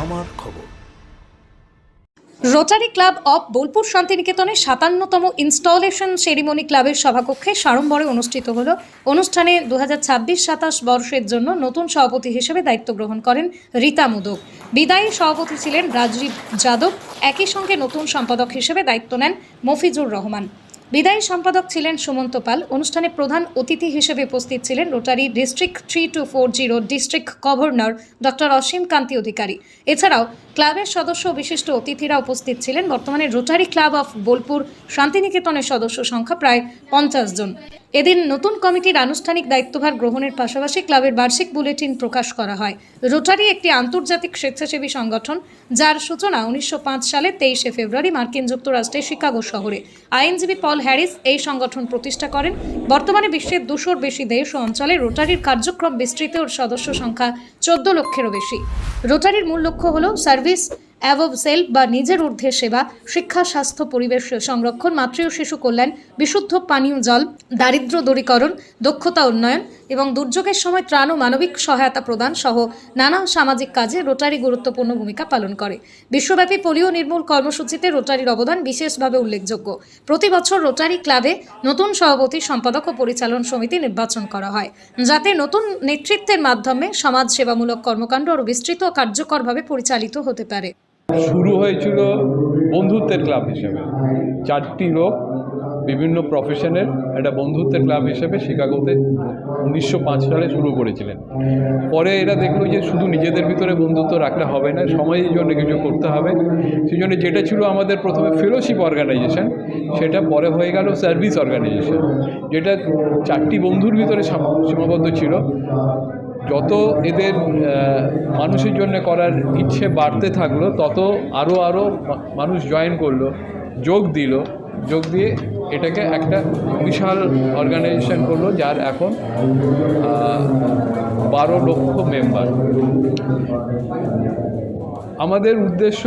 আমার খবর। Rotary club of Bolpur শান্তিনিকেতনে 57তম ইনস্টলেশন সেরিমনি ক্লাবের সভাকক্ষে সাড়ম্বরে অনুষ্ঠিত হল। অনুষ্ঠানে 2026-27 বর্ষের জন্য নতুন সভাপতি হিসেবে দায়িত্ব গ্রহণ করেন রীতা মোদক। বিদায়ী সভাপতি ছিলেন রাজীব যাদব। একই সঙ্গে নতুন সম্পাদক হিসেবে দায়িত্ব নেন মফিজুর রহমান। বিদায়ী সম্পাদক ছিলেন সুমন্ত পাল। অনুষ্ঠানে প্রধান অতিথি হিসেবে উপস্থিত ছিলেন Rotary district 3240 district governor doctor Asim Kanti Adhikari. এছাড়াও ক্লাবের সদস্য ও বিশিষ্ট অতিথিরা উপস্থিত ছিলেন। বর্তমানে রোটারি ক্লাব অফ বোলপুর শান্তিনিকেতনের সদস্য সংখ্যা প্রায় 50 জন। এদিন নতুন কমিটির আনুষ্ঠানিক দায়িত্বভার গ্রহণের পাশাপাশি ক্লাবের বার্ষিক বুলেটিন প্রকাশ করা হয়। রোটারি একটি আন্তর্জাতিক স্বেচ্ছাসেবী সংগঠন, যার সূচনা 1905 সালে 23শে ফেব্রুয়ারি মার্কিন যুক্তরাষ্ট্রের শিকাগো শহরে। আইনজীবী পল হ্যারিস এই সংগঠন প্রতিষ্ঠা করেন। বর্তমানে বিশ্বের 200-র বেশি দেশ ও অঞ্চলে রোটারির কার্যক্রম বিস্তৃত ও সদস্য সংখ্যা 14 লক্ষেরও বেশি। রোটারির মূল লক্ষ্য হল সার্ভিস অ্যাবভ সেলফ বা নিজের ঊর্ধ্বে সেবা, শিক্ষা, স্বাস্থ্য, পরিবেশ সংরক্ষণ, মাতৃ ও শিশু কল্যাণ, বিশুদ্ধ পানীয় জল, দারিদ্র্য দূরীকরণ, দক্ষতা উন্নয়ন এবং দুর্যোগের সময় ত্রাণ ও মানবিক সহায়তা প্রদান সহ নানা সামাজিক কাজে রোটারি গুরুত্বপূর্ণ ভূমিকা পালন করে। বিশ্বব্যাপী পোলিও নির্মূল কর্মসূচিতে রোটারির অবদান বিশেষভাবে উল্লেখযোগ্য। প্রতি বছর রোটারি ক্লাবে নতুন সভাপতি, সম্পাদক ও পরিচালন সমিতি নির্বাচন করা হয়, যাতে নতুন নেতৃত্বের মাধ্যমে সমাজ সেবামূলক কর্মকাণ্ড আরও বিস্তৃত ও কার্যকরভাবে পরিচালিত হতে পারে। শুরু হয়েছিল বন্ধুত্বের ক্লাব হিসেবে, 4টি লোক বিভিন্ন প্রফেশনের একটা বন্ধুত্বের ক্লাব হিসেবে শিকাগোতে 1905 সালে শুরু করেছিলেন। পরে এরা দেখলো যে শুধু নিজেদের ভিতরে বন্ধুত্ব রাখলে হবে না, সমাজের জন্য কিছু করতে হবে। সেই জন্য যেটা ছিল আমাদের প্রথমে ফেলোশিপ অর্গানাইজেশন, সেটা পরে হয়ে গেল সার্ভিস অর্গানাইজেশন, যেটা 4টি বন্ধুর ভিতরে সীমাবদ্ধ ছিল। যত এদের মানুষের জন্য করার ইচ্ছে বাড়তে থাকলো, তত আরও মানুষ জয়েন করলো, যোগ দিয়ে এটাকে একটা বিশাল অর্গানাইজেশন করলো, যার এখন 12 লক্ষ মেম্বার। আমাদের উদ্দেশ্য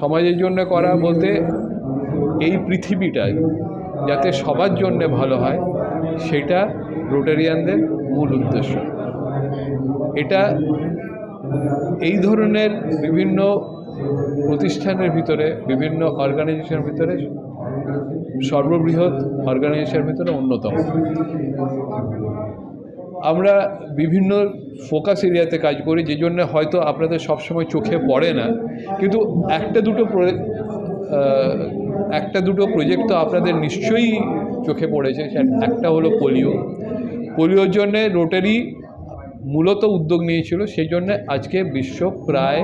সমাজের জন্য করা বলতে এই পৃথিবীটায় যাতে সবার জন্য ভালো হয়, সেটা রোটারিয়ানদের মূল উদ্দেশ্য। এটা এই ধরনের বিভিন্ন প্রতিষ্ঠানের ভিতরে, বিভিন্ন অর্গানাইজেশনের ভিতরে সর্ববৃহৎ অর্গানাইজেশনের ভিতরে অন্যতম। আমরা বিভিন্ন ফোকাস এরিয়াতে কাজ করি, যে জন্য হয়তো আপনাদের সবসময় চোখে পড়ে না, কিন্তু একটা দুটো প্রজেক্ট তো আপনাদের নিশ্চয়ই চোখে পড়েছে। একটা হলো পোলিওর জন্যে রোটারি মূলত উদ্যোগ নিয়েছিল, সেই জন্য আজকে বিশ্ব প্রায়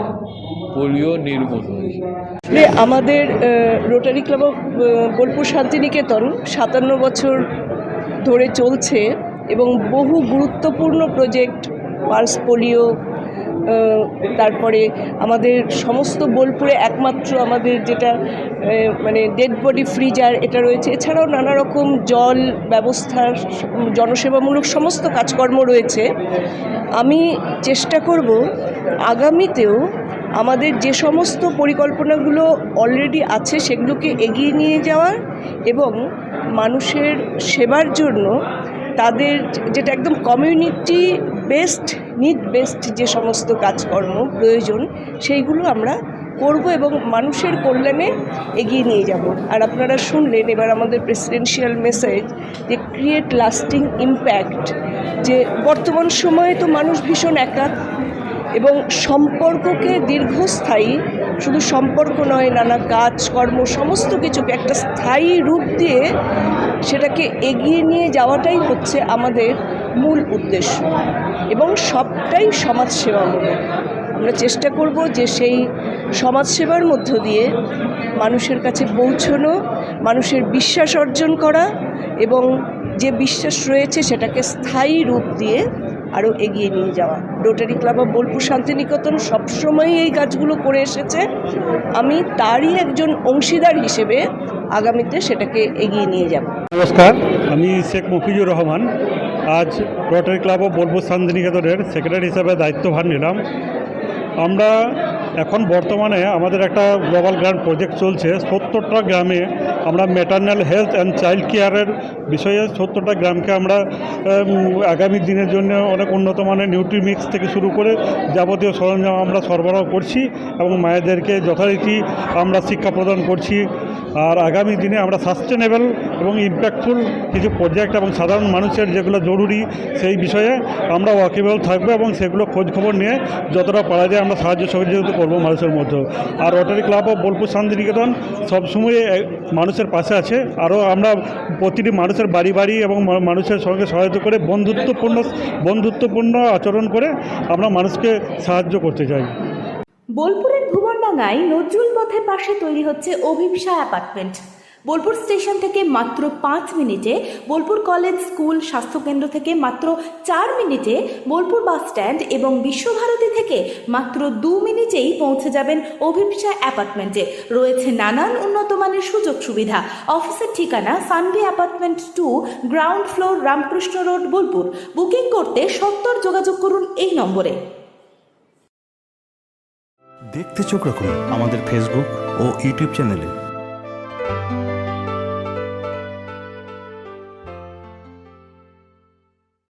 পোলিও নির্মূল হয়েছে। আমাদের Rotary club of Bolpur Shantiniketan 57 বছর ধরে চলছে এবং বহু গুরুত্বপূর্ণ প্রজেক্ট, পালস পোলিও, তারপরে আমাদের সমস্ত বোলপুরে একমাত্র আমাদের যেটা মানে ডেড বডি ফ্রিজার, এটা রয়েছে। এছাড়াও নানা রকম জল ব্যবস্থার জনসেবামূলক সমস্ত কাজকর্ম রয়েছে। আমি চেষ্টা করব আগামীতেও আমাদের যে সমস্ত পরিকল্পনাগুলো অলরেডি আছে সেগুলোকে এগিয়ে নিয়ে যাওয়ার এবং মানুষের সেবার জন্য তাদের যেটা একদম কমিউনিটি বেসড, নিড বেসড যে সমস্ত কাজকর্ম প্রয়োজন, সেইগুলো আমরা করব এবং মানুষের কল্যাণে এগিয়ে নিয়ে যাব। আর আপনারা শুনলেন এবার আমাদের প্রেসিডেন্সিয়াল মেসেজ, যে ক্রিয়েট লাস্টিং ইম্প্যাক্ট। যে বর্তমান সময়ে তো মানুষ ভীষণ একা, এবং সম্পর্ককে দীর্ঘস্থায়ী, শুধু সম্পর্ক নয়, নানা কাজকর্ম সমস্ত কিছুকে একটা স্থায়ী রূপ দিয়ে সেটাকে এগিয়ে নিয়ে যাওয়াটাই হচ্ছে আমাদের মূল উদ্দেশ্য, এবং সবটাই সমাজসেবামূলক। আমরা চেষ্টা করব যে সেই সমাজসেবার মধ্য দিয়ে মানুষের কাছে পৌঁছানো, মানুষের বিশ্বাস অর্জন করা এবং যে বিশ্বাস রয়েছে সেটাকে স্থায়ী রূপ দিয়ে আরও এগিয়ে নিয়ে যাওয়া। Rotary club of Bolpur Shantiniketan সবসময়ই এই কাজগুলো করে এসেছে। আমি তারই একজন অংশীদার হিসেবে আগামীতে সেটাকে এগিয়ে নিয়ে যাব। নমস্কার, আমি শেখ মফিজুর রহমান। আজ রোটারি ক্লাব অফ বোলপুর শান্তিনিকেতনের সেক্রেটারি হিসাবে দায়িত্বভার নিলাম। আমরা এখন বর্তমানে আমাদের একটা গ্লোবাল গ্রান্ট প্রজেক্ট চলছে 70টা গ্রামে আমরা ম্যাটারনাল হেলথ অ্যান্ড চাইল্ড কেয়ারের বিষয়ে 70টা গ্রামকে আমরা আগামী দিনের জন্য অনেক উন্নত মানের নিউট্রিমিক্স থেকে শুরু করে যাবতীয় সরঞ্জাম আমরা সরবরাহ করছি এবং মায়েদেরকে যথারীতি আমরা শিক্ষা প্রদান করছি। আর আগামী দিনে আমরা সাস্টেনেবল এবং ইম্প্যাক্টফুল কিছু প্রজেক্ট এবং সাধারণ মানুষের যেগুলো জরুরি সেই বিষয়ে আমরা ওয়াকিবল থাকবো এবং সেগুলো খোঁজখবর নিয়ে যতটা পারা যায় আমরা সাহায্য সহযোগিতা করবো মানুষের মধ্যে। আর Rotary club of Bolpur Santiniketan সবসময় মানুষের পাশে আছে। আরও আমরা প্রতিটি মানুষের বাড়ি বাড়ি এবং মানুষের সঙ্গে সহায়তা করে বন্ধুত্বপূর্ণ আচরণ করে আমরা মানুষকে সাহায্য করতে চাই। বোলপুরের ভুবনডাঙ্গায় নজরুল পথের পাশে তৈরি হচ্ছে অভিপ্সা অ্যাপার্টমেন্ট। বোলপুর স্টেশন থেকে মাত্র 5 মিনিটে, বোলপুর কলেজ, স্কুল, স্বাস্থ্যকেন্দ্র থেকে মাত্র 4 মিনিটে, বোলপুর বাস স্ট্যান্ড এবং বিশ্বভারতী থেকে মাত্র 2 মিনিটেই পৌঁছে যাবেন অভিপ্সা অ্যাপার্টমেন্টে। রয়েছে নানান উন্নত মানের সুযোগ সুবিধা। অফিসের ঠিকানা Sanvi apartment 2, ground floor, Ramakrishna road, Bolpur. Booking করতে সত্বর যোগাযোগ করুন এই নম্বরে। দেখতে চোখ রাখুন আমাদের ফেসবুক ও ইউটিউব চ্যানেলে।